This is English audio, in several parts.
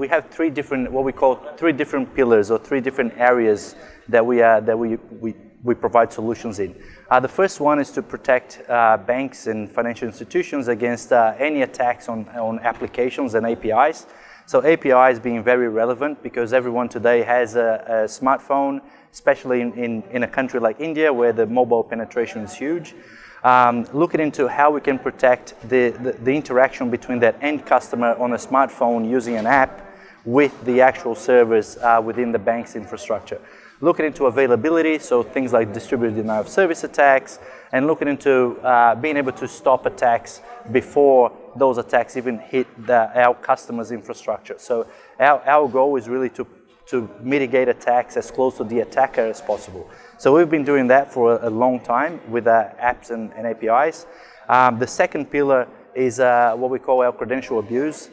have three different, what we call three different pillars or three different areas that we provide solutions in. The first one is to protect banks and financial institutions against any attacks on applications and APIs. So APIs being very relevant because everyone today has a smartphone, especially in a country like India where the mobile penetration is huge. Looking into how we can protect the interaction between that end customer on a smartphone using an app with the actual servers within the bank's infrastructure. Looking into availability, so things like distributed denial of service attacks, and looking into being able to stop attacks before those attacks even hit our customers' infrastructure. So our goal is really to mitigate attacks as close to the attacker as possible. So we've been doing that for a long time with apps and APIs. The second pillar is what we call our credential abuse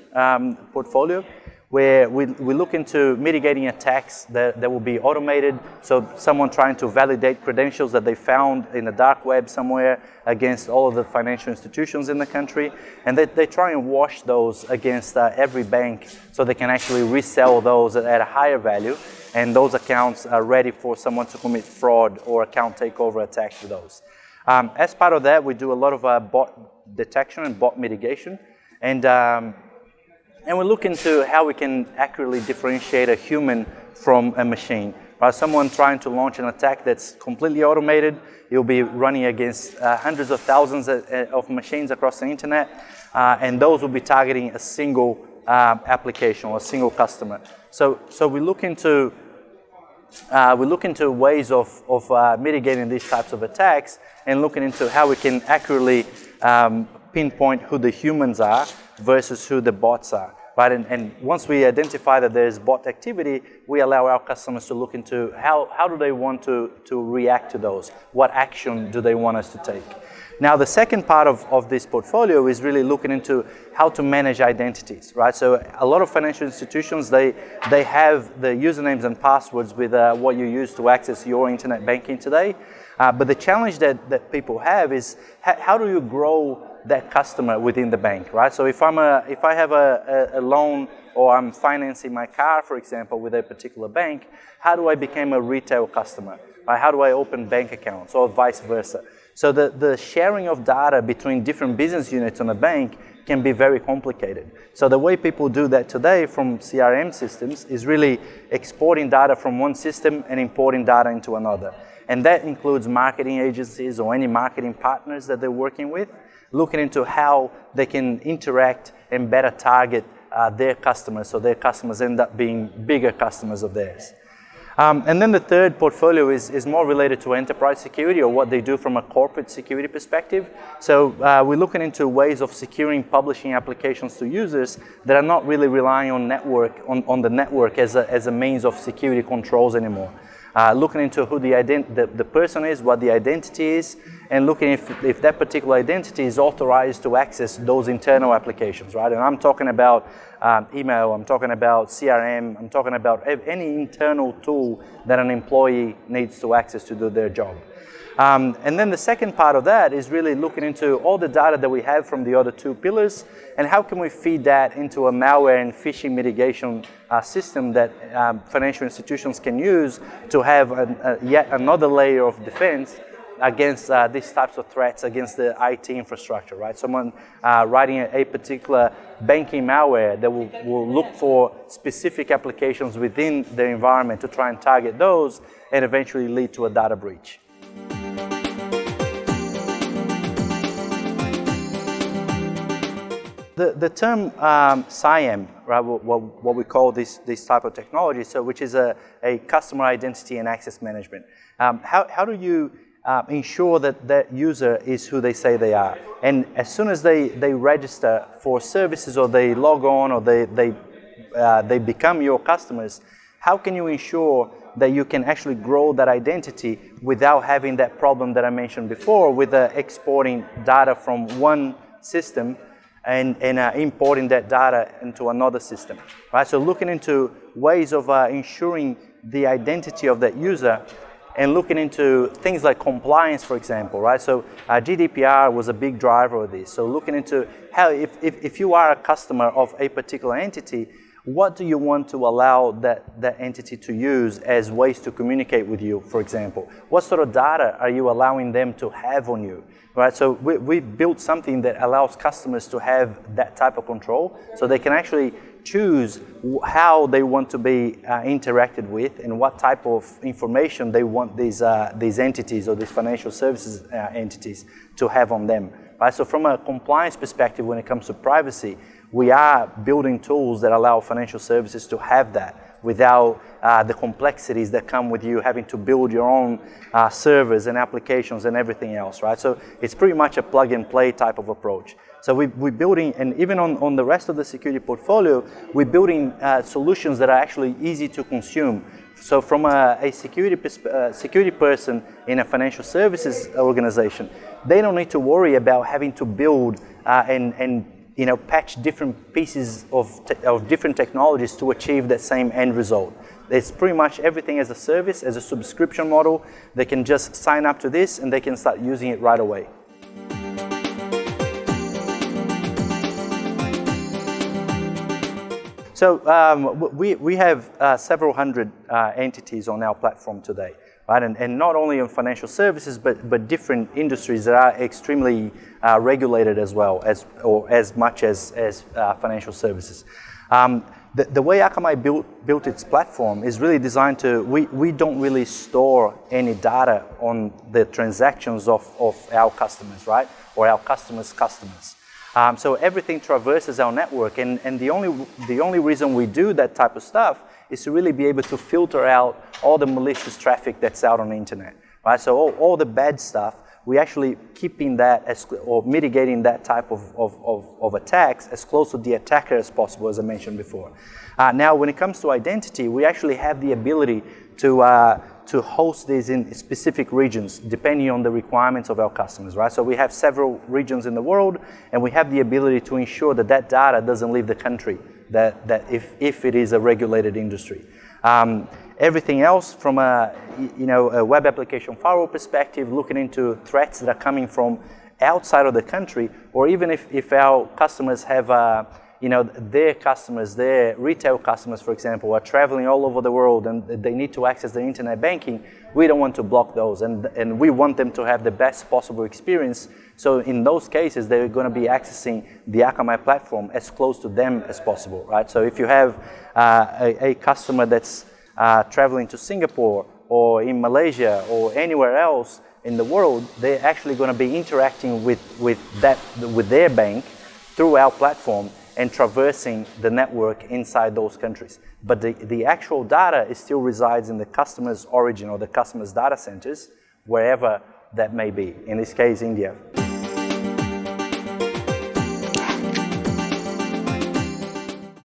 portfolio, where we look into mitigating attacks that will be automated. So someone trying to validate credentials that they found in the dark web somewhere against all of the financial institutions in the country. And they try and wash those against every bank so they can actually resell those at a higher value. And those accounts are ready for someone to commit fraud or account takeover attacks with those. As part of that, we do a lot of bot detection and bot mitigation. And we look into how we can accurately differentiate a human from a machine. Right? Someone trying to launch an attack that's completely automated, you'll be running against hundreds of thousands of machines across the internet, and those will be targeting a single application or a single customer. So we look into ways of mitigating these types of attacks and looking into how we can accurately pinpoint who the humans are versus who the bots are, right? And once we identify that there's bot activity, we allow our customers to look into how do they want to react to those? What action do they want us to take? Now, the second part of this portfolio is really looking into how to manage identities, right? So a lot of financial institutions, they have the usernames and passwords with what you use to access your internet banking today. But the challenge that people have is how do you grow that customer within the bank, right? So if I have a loan or I'm financing my car, for example, with a particular bank, how do I become a retail customer? Right? How do I open bank accounts or vice versa? So the sharing of data between different business units on a bank can be very complicated. So the way people do that today from CRM systems is really exporting data from one system and importing data into another. And that includes marketing agencies or any marketing partners that they're working with, looking into how they can interact and better target their customers, so their customers end up being bigger customers of theirs. And then the third portfolio is more related to enterprise security or what they do from a corporate security perspective. So we're looking into ways of securing publishing applications to users that are not really relying on the network as a means of security controls anymore. Looking into who the person is, what the identity is, and looking if that particular identity is authorized to access those internal applications, right? And I'm talking about email, I'm talking about CRM, I'm talking about any internal tool that an employee needs to access to do their job. And then the second part of that is really looking into all the data that we have from the other two pillars and how can we feed that into a malware and phishing mitigation system that financial institutions can use to have yet another layer of defense against these types of threats against the IT infrastructure, right? Someone writing a particular banking malware that will look for specific applications within their environment to try and target those and eventually lead to a data breach. The term CIAM, right, what we call this type of technology, so which is a customer identity and access management. How do you ensure that user is who they say they are? And as soon as they register for services or they log on or they become your customers, how can you ensure that you can actually grow that identity without having that problem that I mentioned before with exporting data from one system and importing that data into another system, right? So looking into ways of ensuring the identity of that user and looking into things like compliance, for example, right? So GDPR was a big driver of this. So looking into how, if you are a customer of a particular entity, What do you want to allow that entity to use as ways to communicate with you, for example? What sort of data are you allowing them to have on you? Right, so we built something that allows customers to have that type of control, so they can actually choose how they want to be interacted with and what type of information they want these entities or these financial services entities to have on them. Right, so from a compliance perspective, when it comes to privacy, we are building tools that allow financial services to have that without the complexities that come with you having to build your own servers and applications and everything else, right? So it's pretty much a plug and play type of approach. So we're building, and even on the rest of the security portfolio, we're building solutions that are actually easy to consume. So from a security person in a financial services organization, they don't need to worry about having to build and patch different pieces of different technologies to achieve that same end result. It's pretty much everything as a service, as a subscription model. They can just sign up to this and they can start using it right away. So we have several hundred entities on our platform today, right? And not only on financial services, but different industries that are extremely regulated as well, as much as financial services. The way Akamai built its platform is really designed to, we don't really store any data on the transactions of our customers, right? Or our customers' customers. So everything traverses our network, and the only reason we do that type of stuff is to really be able to filter out all the malicious traffic that's out on the internet, right? So all the bad stuff, we actually keeping that or mitigating that type of attacks as close to the attacker as possible, as I mentioned before. Now, when it comes to identity, we actually have the ability to host these in specific regions, depending on the requirements of our customers, right? So we have several regions in the world, and we have the ability to ensure that that data doesn't leave the country, that if it is a regulated industry. Everything else from a web application firewall perspective, looking into threats that are coming from outside of the country, or even if our customers have their retail customers, for example, are traveling all over the world and they need to access their internet banking, we don't want to block those, and we want them to have the best possible experience. So in those cases, they're going to be accessing the Akamai platform as close to them as possible, right? So if you have a customer that's traveling to Singapore or in Malaysia or anywhere else in the world, they're actually going to be interacting with their bank through our platform and traversing the network inside those countries. But the actual data still resides in the customer's origin or the customer's data centers, wherever that may be, in this case, India.